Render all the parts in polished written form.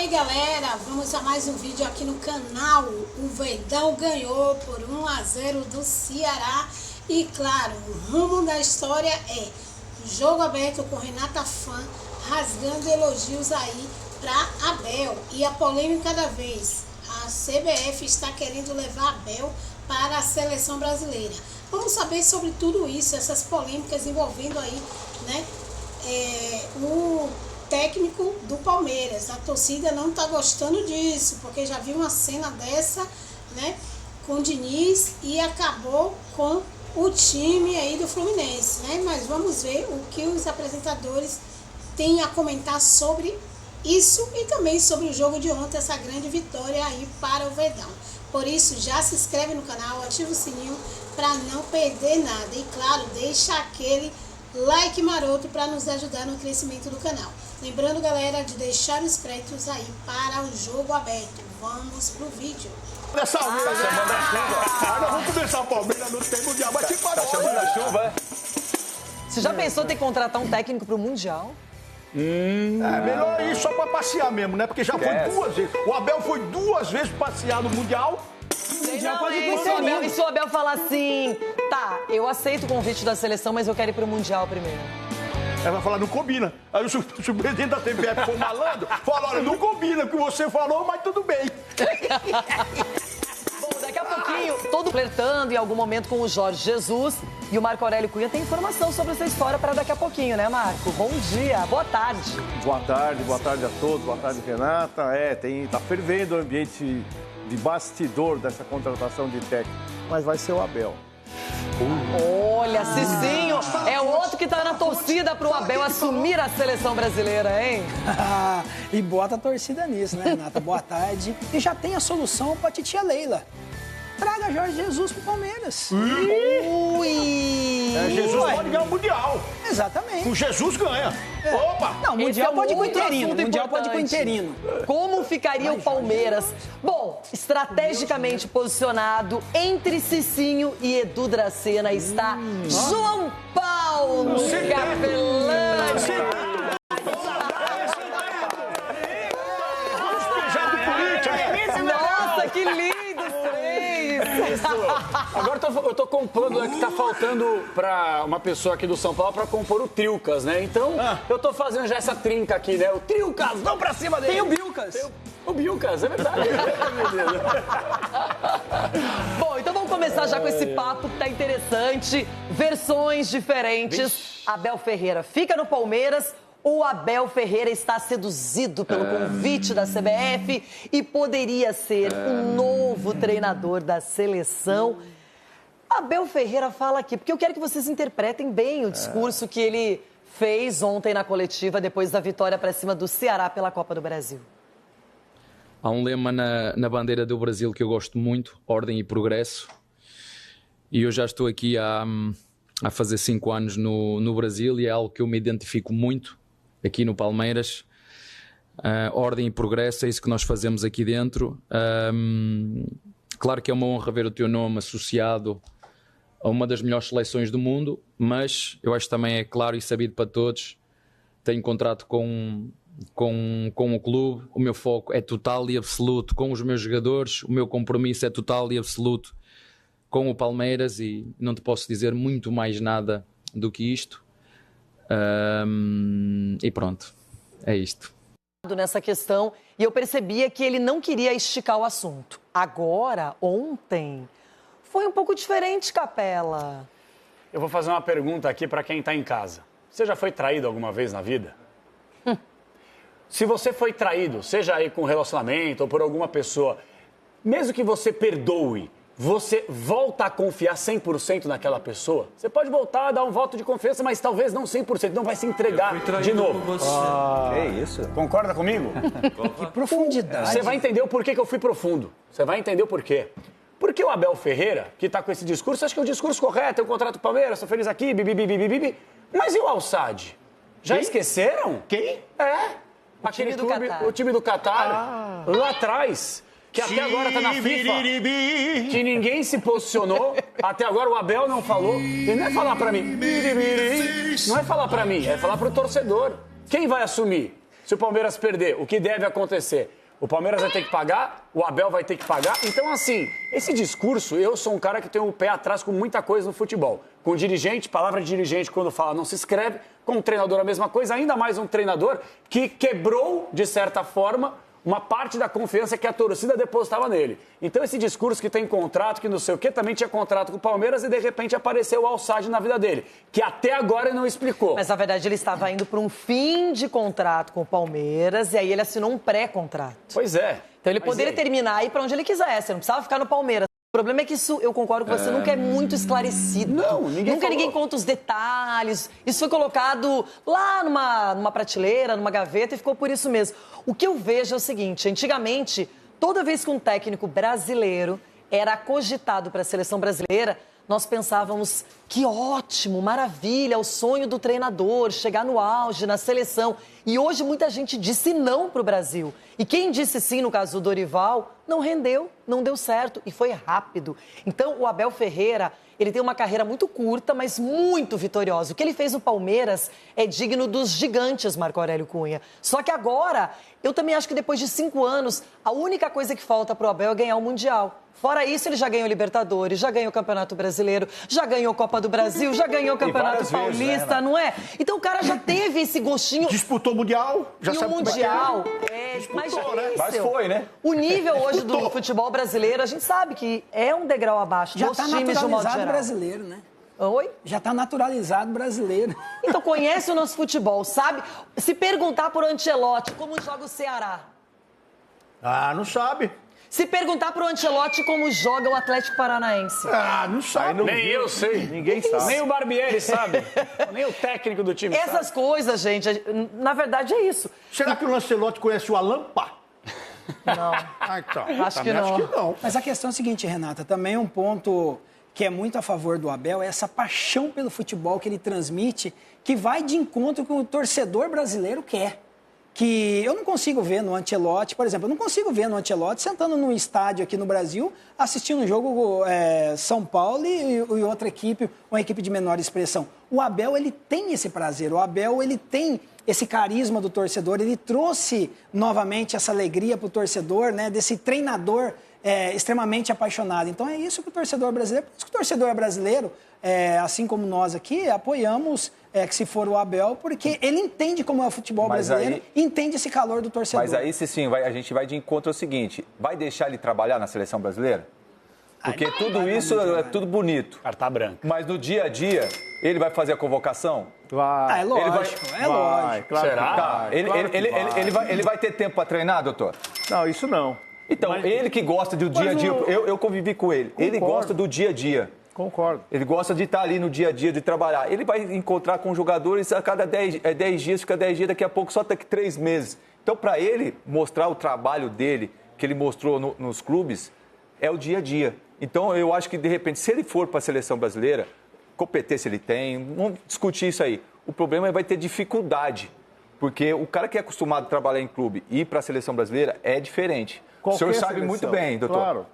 aí, galera, vamos a mais um vídeo aqui no canal. O Verdão ganhou por 1-0 do Ceará. E claro, o rumo da história é jogo aberto com Renata Fã rasgando elogios aí para Abel. E a polêmica da vez, a CBF está querendo levar Abel para a seleção brasileira. Vamos saber sobre tudo isso, essas polêmicas envolvendo aí, né, o técnico do Palmeiras. A torcida não está gostando disso, porque já viu uma cena dessa, né, com o Diniz e acabou com o time aí do Fluminense, né? Mas vamos ver o que os apresentadores têm a comentar sobre isso e também sobre o jogo de ontem, essa grande vitória aí para o Verdão. Por isso, já se inscreve no canal, ativa o sininho para não perder nada. E claro, deixa aquele like maroto para nos ajudar no crescimento do canal. Lembrando, galera, de deixar os créditos aí para o jogo aberto. Vamos pro vídeo. Nessa chuva. Vamos começar o Palmeiras no tempo mundial. Mas tipo, tá chamando a chuva, é? Você já pensou em ter que contratar um técnico pro Mundial? É melhor ir só pra passear mesmo, né? Porque já foi 2 vezes. O Abel foi 2 vezes passear no Mundial. E se o Abel falar assim, tá, eu aceito o convite da seleção, mas eu quero ir pro Mundial primeiro? Ela vai falar, não combina. Aí se o presidente da CBF for malandro, fala, olha, não combina o que você falou, mas tudo bem. Bom, daqui a pouquinho, todo flertando em algum momento com o Jorge Jesus. E o Marco Aurélio Cunha tem informação sobre essa história para daqui a pouquinho, né, Marco? Bom dia, boa tarde. Boa tarde a todos, boa tarde, Renata. Tá fervendo o ambiente de bastidor dessa contratação de técnico, mas vai ser o Abel. Olha, Cicinho é o outro que tá na torcida pro Abel assumir a seleção brasileira, hein? E bota a torcida nisso, né, Renata? Boa tarde. E já tem a solução pra titia Leila. Traga Jorge Jesus pro Palmeiras. Ui! Jesus pode ganhar o Mundial. Exatamente. O Jesus ganha. Opa! Não, o Mundial pode ir com interino. assunto Mundial pode ir com importante. interino. Como ficaria o Palmeiras? Bom, estrategicamente posicionado entre Cicinho e Edu Dracena está João Paulo Capelani. Nossa, que lindo os três! Agora eu tô compondo, que tá faltando pra uma pessoa aqui do São Paulo pra compor o Trilcas, né? Então, eu tô fazendo já essa trinca aqui, né? O Trilcas, vamos pra cima dele! Tem o Bilcas. O Bilcas, é verdade. Bom, então vamos começar já com esse papo que tá interessante. Versões diferentes. Abel Ferreira fica no Palmeiras. O Abel Ferreira está seduzido pelo convite da CBF e poderia ser o novo treinador da seleção. Abel Ferreira fala aqui, porque eu quero que vocês interpretem bem o discurso que ele fez ontem na coletiva, depois da vitória para cima do Ceará pela Copa do Brasil. Há um lema na bandeira do Brasil que eu gosto muito, ordem e progresso. E eu já estou aqui há fazer 5 anos no Brasil e é algo que eu me identifico muito aqui no Palmeiras. Ordem e progresso, é isso que nós fazemos aqui dentro. Claro que é uma honra ver o teu nome associado a uma das melhores seleções do mundo, mas eu acho que também é claro e sabido para todos, tenho contrato com o clube, o meu foco é total e absoluto com os meus jogadores, o meu compromisso é total e absoluto com o Palmeiras e não te posso dizer muito mais nada do que isto. E pronto, é isto. Nessa questão, e eu percebia que ele não queria esticar o assunto. Agora, ontem, foi um pouco diferente, Capela. Eu vou fazer uma pergunta aqui pra quem tá em casa. Você já foi traído alguma vez na vida? Se você foi traído, seja aí com relacionamento ou por alguma pessoa, mesmo que você perdoe, você volta a confiar 100% naquela pessoa? Você pode voltar a dar um voto de confiança, mas talvez não 100%, não vai se entregar de novo. Que isso? Concorda comigo? Que profundidade. Você vai entender o porquê que eu fui profundo. Você vai entender o porquê. Porque o Abel Ferreira, que tá com esse discurso, acho que é o discurso correto, eu contrato o Palmeiras, sou feliz aqui, bibi. Mas e o Al-Sadd? Já esqueceram? Quem? Aquele time do clube, Catar. o time do Catar, lá atrás, que até agora tá na FIFA, que ninguém se posicionou, até agora o Abel não falou, e não é falar pra mim, não é falar pra mim, é falar pro torcedor. Quem vai assumir? Se o Palmeiras perder, o que deve acontecer? O Palmeiras vai ter que pagar, o Abel vai ter que pagar. Então, assim, esse discurso, eu sou um cara que tem o pé atrás com muita coisa no futebol. Com dirigente, palavra de dirigente, quando fala não se escreve. Com o treinador, a mesma coisa. Ainda mais um treinador que quebrou, de certa forma, uma parte da confiança que a torcida depositava nele. Então, esse discurso que tem contrato, que não sei o quê, também tinha contrato com o Palmeiras e, de repente, apareceu o Al-Sadd na vida dele, que até agora ele não explicou. Mas, na verdade, ele estava indo para um fim de contrato com o Palmeiras e aí ele assinou um pré-contrato. Pois é. Então, ele poderia terminar aí para onde ele quisesse, não precisava ficar no Palmeiras. O problema é que isso, eu concordo com você, nunca é muito esclarecido. Não, ninguém conta os detalhes. Isso foi colocado lá numa prateleira, numa gaveta e ficou por isso mesmo. O que eu vejo é o seguinte, antigamente, toda vez que um técnico brasileiro era cogitado para a seleção brasileira, nós pensávamos, que ótimo, maravilha, o sonho do treinador, chegar no auge, na seleção. E hoje muita gente disse não para o Brasil. E quem disse sim, no caso do Dorival, não rendeu, não deu certo e foi rápido. Então, o Abel Ferreira, ele tem uma carreira muito curta, mas muito vitoriosa. O que ele fez no Palmeiras é digno dos gigantes, Marco Aurélio Cunha. Só que agora, eu também acho que depois de 5 anos, a única coisa que falta para o Abel é ganhar o Mundial. Fora isso, ele já ganhou Libertadores, já ganhou o Campeonato Brasileiro, já ganhou Copa do Brasil, já ganhou o Campeonato Paulista, vezes, né, não é? Então o cara já teve esse gostinho. Disputou o Mundial, já e sabe o Mundial mais mas foi, né? O nível hoje do futebol brasileiro, a gente sabe que é um degrau abaixo já dos times de um modo geral. Brasileiro, né? Oi? Já está naturalizado brasileiro. Então conhece o nosso futebol, sabe? Se perguntar por Ancelotti como joga o Ceará. Ah, não sabe. Se perguntar pro Ancelotti como joga o Atlético Paranaense. Ah, não sabe. Nem eu sei. Ninguém sabe. Nem o Barbieri sabe. Nem o técnico do time Essas sabe. coisas, gente, na verdade é isso. Será que o Lancelotti conhece o Alampa? Não. Ah, então. Acho que não. Mas a questão é a seguinte, Renata, também um ponto que é muito a favor do Abel é essa paixão pelo futebol que ele transmite, que vai de encontro com o torcedor brasileiro quer. Que eu não consigo ver no Ancelotti, por exemplo, eu não consigo ver no Ancelotti sentando num estádio aqui no Brasil, assistindo um jogo São Paulo e outra equipe, uma equipe de menor expressão. O Abel, ele tem esse prazer, o Abel, ele tem esse carisma do torcedor, ele trouxe novamente essa alegria para o torcedor, né, desse treinador extremamente apaixonado. Então é isso que o torcedor brasileiro, por isso que o torcedor brasileiro, assim como nós aqui, apoiamos que se for o Abel, porque ele entende como é o futebol brasileiro, entende esse calor do torcedor. Mas aí, sim, a gente vai de encontro ao seguinte, vai deixar ele trabalhar na seleção brasileira? Porque tudo isso é tudo bonito. Carta branca. Mas no dia a dia, ele vai fazer a convocação? Vai. É lógico, lógico. Claro. Será? Tá. Ele vai ter tempo para treinar, doutor? Não, isso não. Então, ele que gosta do dia a dia, eu convivi com ele, ele gosta do dia a dia. Concordo. Ele gosta de estar ali no dia a dia, de trabalhar. Ele vai encontrar com jogadores a cada 10 dias, fica 10 dias, daqui a pouco só daqui 3 meses. Então, para ele mostrar o trabalho dele, que ele mostrou nos clubes, é o dia a dia. Então, eu acho que, de repente, se ele for para a seleção brasileira, competência ele tem, vamos discutir isso aí. O problema é vai ter dificuldade, porque o cara que é acostumado a trabalhar em clube e ir para a seleção brasileira é diferente. O senhor sabe muito bem, doutor. Claro.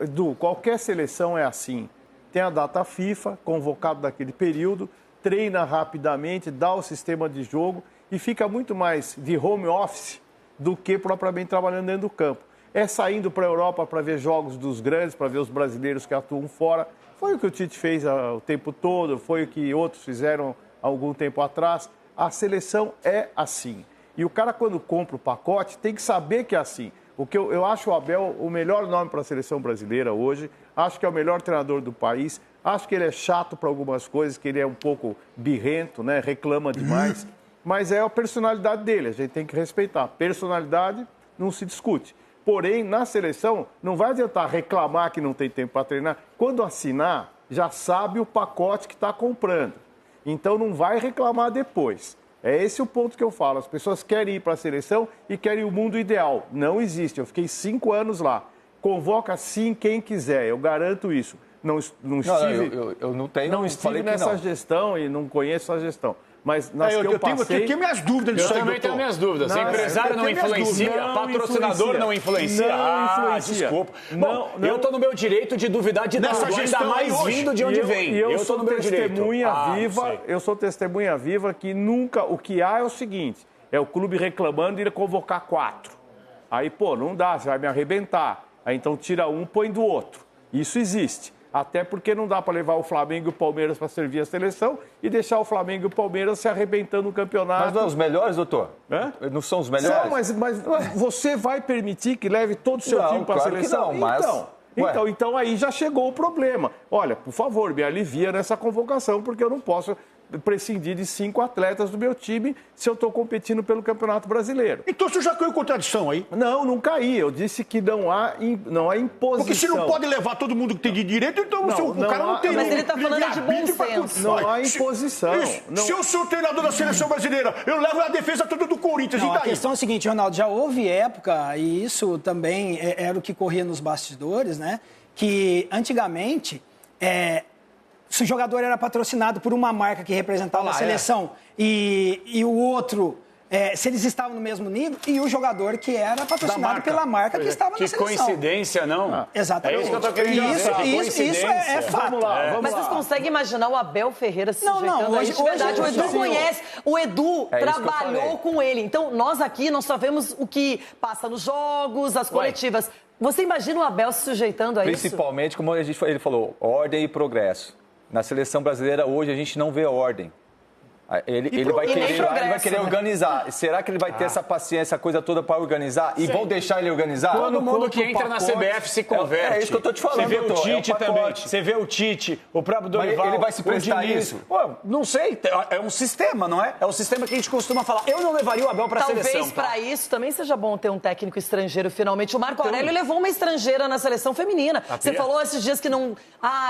Edu, qualquer seleção é assim. Tem a data FIFA, convocado daquele período, treina rapidamente, dá o sistema de jogo e fica muito mais de home office do que propriamente trabalhando dentro do campo. É saindo para a Europa para ver jogos dos grandes, para ver os brasileiros que atuam fora. Foi o que o Tite fez o tempo todo, foi o que outros fizeram algum tempo atrás. A seleção é assim. E o cara, quando compra o pacote, tem que saber que é assim. O que eu acho o Abel o melhor nome para a seleção brasileira hoje, acho que é o melhor treinador do país, acho que ele é chato para algumas coisas, que ele é um pouco birrento, né? Reclama demais, mas é a personalidade dele, a gente tem que respeitar. Personalidade não se discute. Porém, na seleção, não vai adiantar reclamar que não tem tempo para treinar. Quando assinar, já sabe o pacote que está comprando. Então, não vai reclamar depois. É esse o ponto que eu falo. As pessoas querem ir para a seleção e querem o mundo ideal. Não existe. Eu fiquei 5 anos lá. Convoca sim quem quiser. Eu garanto isso. Não estive, eu não tenho. Não estive nessa gestão e não conheço a gestão. Mas nas que eu passei... Eu tenho minhas dúvidas disso aí, doutor. Eu também tenho minhas dúvidas. Não, empresário não influencia, patrocinador não influencia. Não influencia. Desculpa. Bom, eu estou no meu direito de duvidar de nessa gestão, ainda mais vindo de onde vem. Eu estou no meu direito. Eu sou testemunha viva que nunca... O que há é o seguinte, É o clube reclamando de ir convocar 4. Aí, pô, não dá, você vai me arrebentar. Aí então tira um, põe do outro. Isso existe. Até porque não dá para levar o Flamengo e o Palmeiras para servir a seleção e deixar o Flamengo e o Palmeiras se arrebentando no campeonato. Mas não é os melhores, doutor? Não são os melhores? Não, mas você vai permitir que leve todo o seu time para a seleção? Que não, mas... Então aí já chegou o problema. Olha, por favor, me alivia nessa convocação, porque eu não posso prescindir de 5 atletas do meu time se eu estou competindo pelo Campeonato Brasileiro. Então você já caiu em contradição aí? Não caí. Eu disse que não há imposição. Porque se não pode levar todo mundo que tem de direito, então o cara não tem... Mas ele está falando de bom senso. Não há imposição. Se eu sou o treinador da seleção brasileira, eu levo a defesa toda do Corinthians. Não, e daí? a questão é a seguinte, Ronaldo, já houve época, e isso também era o que corria nos bastidores, né? Que antigamente... se o jogador era patrocinado por uma marca que representava a seleção e o outro, se eles estavam no mesmo nível, e o jogador que era patrocinado pela marca que estava na seleção. Que coincidência, não? Exatamente. É isso que eu tô querendo dizer. Isso é fato. Vamos lá. Mas vocês conseguem imaginar o Abel Ferreira se sujeitando a isso? De verdade, o Edu conhece, o Edu trabalhou com ele. Então, nós aqui, nós só vemos o que passa nos jogos, as coletivas. Você imagina o Abel se sujeitando a isso? Principalmente, como ele falou, ordem e progresso. Na seleção brasileira, hoje, a gente não vê ordem. Ele vai querer organizar. Será que ele vai ter essa paciência, a coisa toda para organizar? E vão deixar ele organizar? Todo mundo que entra na CBF se converte. É isso que eu tô te falando, Você vê doutor, o Tite também. pacote. Você vê o Tite, o próprio Dorival. Ele vai se prestar a isso? Pô, não sei. É um sistema, não é? É o sistema que a gente costuma falar. Eu não levaria o Abel para a seleção. Talvez para isso também seja bom ter um técnico estrangeiro finalmente. O Marco Aurélio levou uma estrangeira na seleção feminina. Você falou esses dias que não...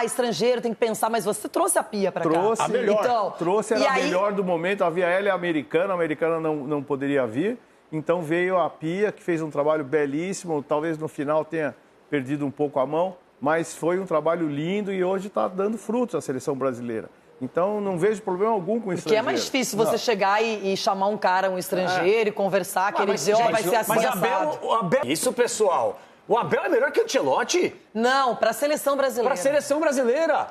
estrangeiro, tem que pensar. Mas você trouxe a Pia para cá. Trouxe, a melhor. Então, trouxe, era a melhor do momento. Havia ela e a americana não poderia vir. Então veio a Pia, que fez um trabalho belíssimo. Talvez no final tenha perdido um pouco a mão. Mas foi um trabalho lindo e hoje está dando frutos a seleção brasileira. Então, não vejo problema algum com o estrangeiro. Porque é mais difícil você chegar e chamar um cara, um estrangeiro, e conversar, que ele dizer, vai ser assim, mas assado. Abel... Isso, pessoal. O Abel é melhor que o Ancelotti? Não, para a seleção brasileira. Para a seleção brasileira.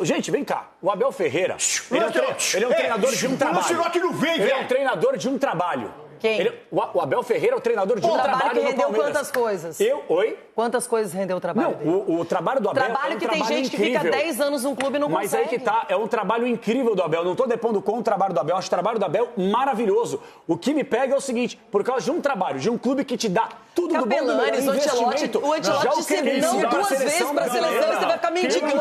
Gente, vem cá. O Abel Ferreira, ele é um treinador de um trabalho. O Ancelotti não vem, Ele é um treinador de um trabalho. Quem? O Abel Ferreira é o treinador de um trabalho que rendeu no Palmeiras. quantas coisas? Oi? Quantas coisas rendeu o trabalho dele? O trabalho do Abel trabalho é um que trabalho tem gente incrível. que fica 10 anos num clube e não Mas consegue. aí que tá, é um trabalho incrível do Abel. Não estou depondo com o trabalho do Abel, acho o trabalho do Abel maravilhoso. O que me pega é o seguinte, por causa de um trabalho, de um clube que te dá tudo do bom do melhor, investimento. O Ancelotti disse não 2 vezes para a seleção e você vai ficar mendigando.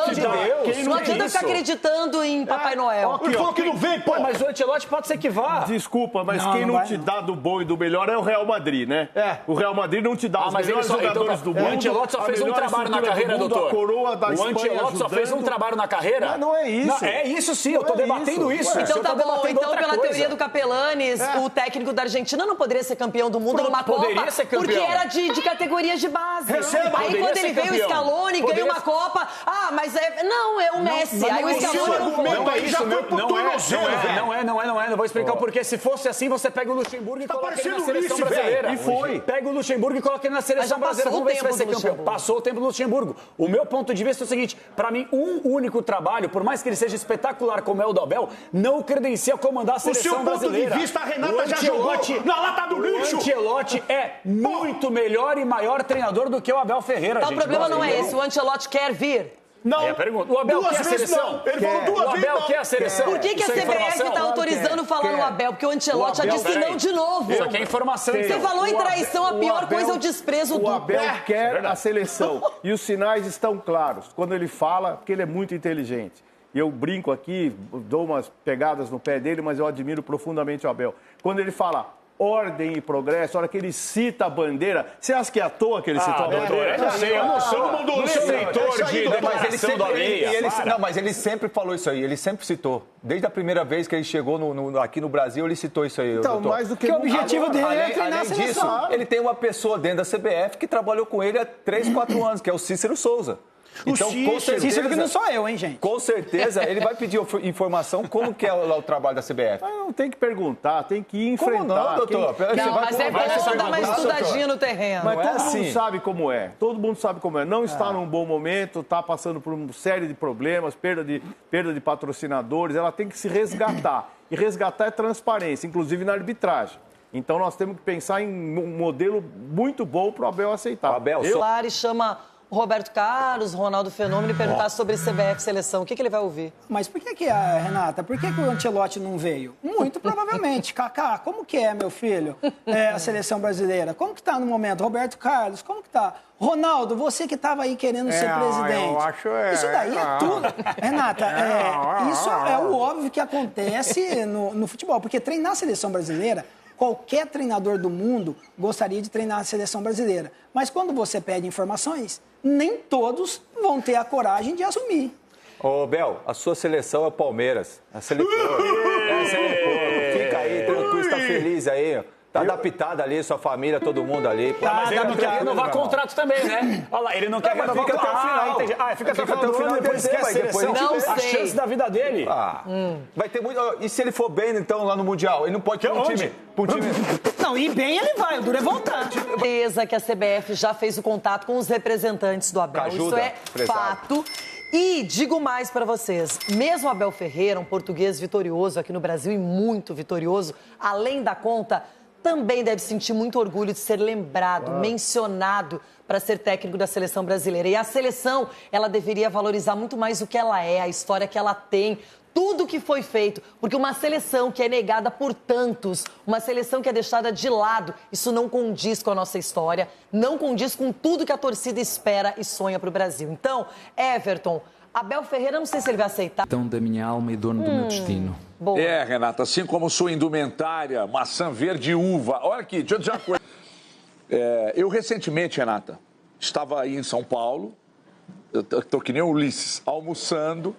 Não adianta ficar acreditando em Papai Noel. Ele falou que não vem, pô. Mas o Ancelotti pode ser que vá. Desculpa, mas quem não te dá do bom e do melhor é o Real Madrid, né? O Real Madrid não te dá os melhores jogadores do mundo. O Ancelotti só fez um trabalho na carreira, doutor. A coroa da Espanha Ancelotti só fez um trabalho na carreira. Mas não é isso. Não, é isso sim, eu tô debatendo isso. Então tá bom, então pela teoria do Capelanes, o técnico da Argentina não poderia ser campeão do mundo numa Copa, porque era de categorias de base. Aí quando ele veio o Scaloni, ganhou uma Copa, mas não, é o Messi. Aí o Scaloni não é isso, não vou explicar o porquê. Se fosse assim, você pega o Luxemburgo e coloca ele na seleção brasileira. E foi. Pega o Luxemburgo e coloca ele na seleção brasileira. Vamos ver se vai ser campeão. Passou o tempo do Luxemburgo. O meu ponto de vista é o seguinte, para mim, um único trabalho, por mais que ele seja espetacular como é o do Abel, não credencia comandar a seleção brasileira. O seu ponto de vista, a Renata já jogou na lata do lixo. O Ancelotti é muito melhor e maior treinador do que o Abel Ferreira, gente. O problema não é esse, o Ancelotti quer vir. Não. Aí a pergunta. O Abel quer a seleção? Ele falou 2 vezes. O Abel quer a seleção? Por que a CBF está autorizando falar no Abel? Porque o Ancelotti já disse não de novo. Isso aqui é informação. Você falou em traição, a pior coisa é o desprezo do... O Abel quer a seleção. E os sinais estão claros. Quando ele fala, porque ele é muito inteligente. E eu brinco aqui, dou umas pegadas no pé dele, mas eu admiro profundamente o Abel. Quando ele fala ordem e progresso, a hora que ele cita a bandeira, você acha que é à toa que ele citou a bandeira? Eu não sou leitor de declaração da lei. Não, mas ele sempre falou isso aí, ele sempre citou. Desde a primeira vez que ele chegou aqui no Brasil, ele citou isso aí. Então, mais do que... o objetivo dele é treinar a seleção. Disso, ele tem uma pessoa dentro da CBF que trabalhou com ele há 3, 4 anos, que é o Cícero Souza. Então, com certeza, Cícero que não sou eu, hein, gente? Com certeza, ele vai pedir informação como que é lá o trabalho da CBF. Mas não tem que perguntar, tem que enfrentar. Como não, doutor? Não, mas é bom dar uma estudadinha no terreno. Mas todo mundo sabe como é. Todo mundo sabe como é. Não está num bom momento, está passando por uma série de problemas, perda de patrocinadores. Ela tem que se resgatar. E resgatar é transparência, inclusive na arbitragem. Então nós temos que pensar em um modelo muito bom para o Abel aceitar. Abel, Soares chama o Roberto Carlos, Ronaldo Fenômeno e perguntar sobre CBF Seleção. O que ele vai ouvir? Mas por que Renata, por que o Ancelotti não veio? Muito provavelmente. Kaká, como que é, meu filho, a seleção brasileira? Como que tá no momento? Roberto Carlos, como que tá? Ronaldo, você que estava aí querendo ser presidente. Eu acho, isso daí é tudo. Renata, isso é o óbvio que acontece no futebol. Porque treinar a seleção brasileira, qualquer treinador do mundo gostaria de treinar a seleção brasileira. Mas quando você pede informações, nem todos vão ter a coragem de assumir. Ô, Bel, a sua seleção é o Palmeiras. A seleção. Fica aí, tranquilo, está feliz aí. Tá adaptado ali, sua família, todo mundo ali. Pô, mas ele não quer renovar contrato também, né? Olha lá, ele não quer renovar contrato. Fica até o final. Fica até o final, depois esquece a seleção. Não A sei. chance da vida dele. Vai ter muito... E se ele for bem, então, lá no Mundial? Ele não pode ir pra um time... Não, e bem ele vai, o duro é voltar. Certeza que a CBF já fez o contato com os representantes do Abel. Ajuda, isso é fato. E digo mais para vocês, mesmo Abel Ferreira, um português vitorioso aqui no Brasil e muito vitorioso, além da conta, também deve sentir muito orgulho de ser lembrado, mencionado para ser técnico da seleção brasileira. E a seleção, ela deveria valorizar muito mais o que ela é, a história que ela tem, tudo que foi feito, porque uma seleção que é negada por tantos, uma seleção que é deixada de lado, isso não condiz com a nossa história, não condiz com tudo que a torcida espera e sonha para o Brasil. Então, Everton, Abel Ferreira, não sei se ele vai aceitar. Então, da minha alma e dono do meu destino. Boa. Renata, assim como sua indumentária, maçã verde e uva. Olha aqui, deixa eu dizer uma coisa. Eu recentemente, Renata, estava aí em São Paulo, eu tô que nem o Ulisses, almoçando.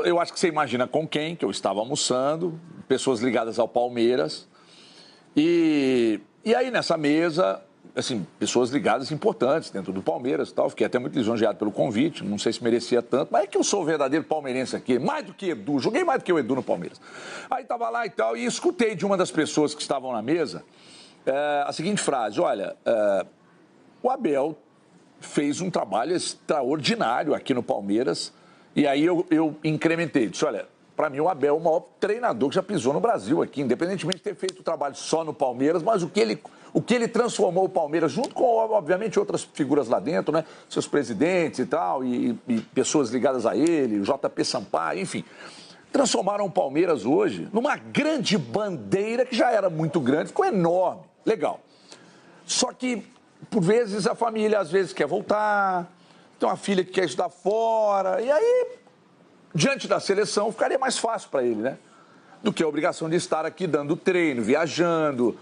Eu acho que você imagina com quem que eu estava almoçando, pessoas ligadas ao Palmeiras. E aí nessa mesa, assim, pessoas ligadas importantes dentro do Palmeiras e tal. Fiquei até muito lisonjeado pelo convite, não sei se merecia tanto, mas é que eu sou o verdadeiro palmeirense aqui, mais do que Edu, joguei mais do que o Edu no Palmeiras. Aí estava lá e tal, e escutei de uma das pessoas que estavam na mesa a seguinte frase: olha, o Abel fez um trabalho extraordinário aqui no Palmeiras. E aí eu incrementei, disse, olha, para mim o Abel é o maior treinador que já pisou no Brasil aqui, independentemente de ter feito o trabalho só no Palmeiras, mas o que ele transformou o Palmeiras, junto com, obviamente, outras figuras lá dentro, né, seus presidentes e tal, e pessoas ligadas a ele, JP Sampaio, enfim, transformaram o Palmeiras hoje numa grande bandeira que já era muito grande, ficou enorme, legal. Só que, por vezes, a família às vezes quer voltar, tem uma filha que quer estudar fora, e aí, diante da seleção, ficaria mais fácil para ele, né? Do que a obrigação de estar aqui dando treino, viajando,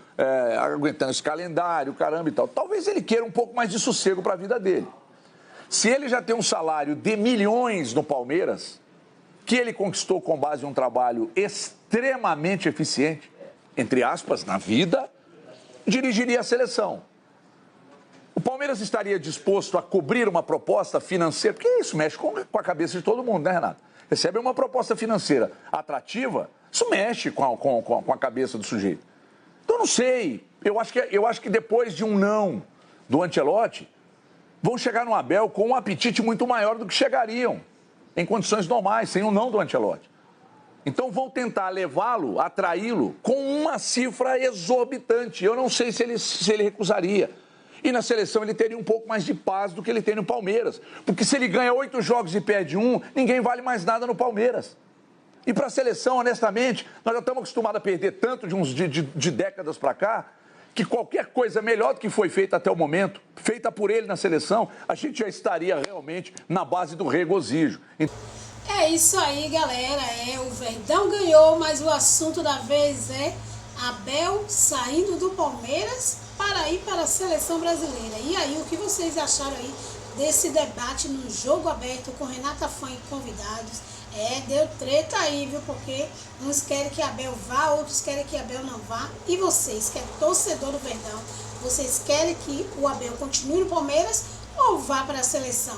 aguentando esse calendário, caramba e tal. Talvez ele queira um pouco mais de sossego para a vida dele. Se ele já tem um salário de milhões no Palmeiras, que ele conquistou com base em um trabalho extremamente eficiente, entre aspas, na vida, dirigiria a seleção. O Palmeiras estaria disposto a cobrir uma proposta financeira, porque isso mexe com a cabeça de todo mundo, né, Renato? Recebe uma proposta financeira atrativa, isso mexe com a cabeça do sujeito. Então, não sei, eu acho que depois de um não do Ancelotti, vão chegar no Abel com um apetite muito maior do que chegariam em condições normais, sem um não do Ancelotti. Então, vão tentar levá-lo, atraí-lo com uma cifra exorbitante. Eu não sei se ele recusaria. E na seleção ele teria um pouco mais de paz do que ele tem no Palmeiras. Porque se ele ganha 8 jogos e perde um, ninguém vale mais nada no Palmeiras. E para a seleção, honestamente, nós já estamos acostumados a perder tanto de décadas para cá, que qualquer coisa melhor do que foi feita até o momento, feita por ele na seleção, a gente já estaria realmente na base do regozijo. É isso aí, galera. O Verdão ganhou, mas o assunto da vez é Abel saindo do Palmeiras para ir para a seleção brasileira. E aí, o que vocês acharam aí desse debate no Jogo Aberto com Renata Fã e convidados? Deu treta aí, viu? Porque uns querem que Abel vá, outros querem que Abel não vá. E vocês, que é torcedor do Verdão, vocês querem que o Abel continue no Palmeiras ou vá para a seleção?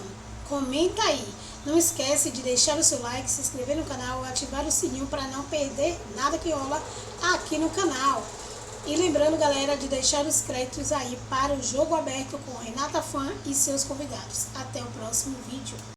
Comenta aí. Não esquece de deixar o seu like, se inscrever no canal, ativar o sininho para não perder nada que rola aqui no canal. E lembrando, galera, de deixar os créditos aí para o Jogo Aberto com Renata Fã e seus convidados. Até o próximo vídeo.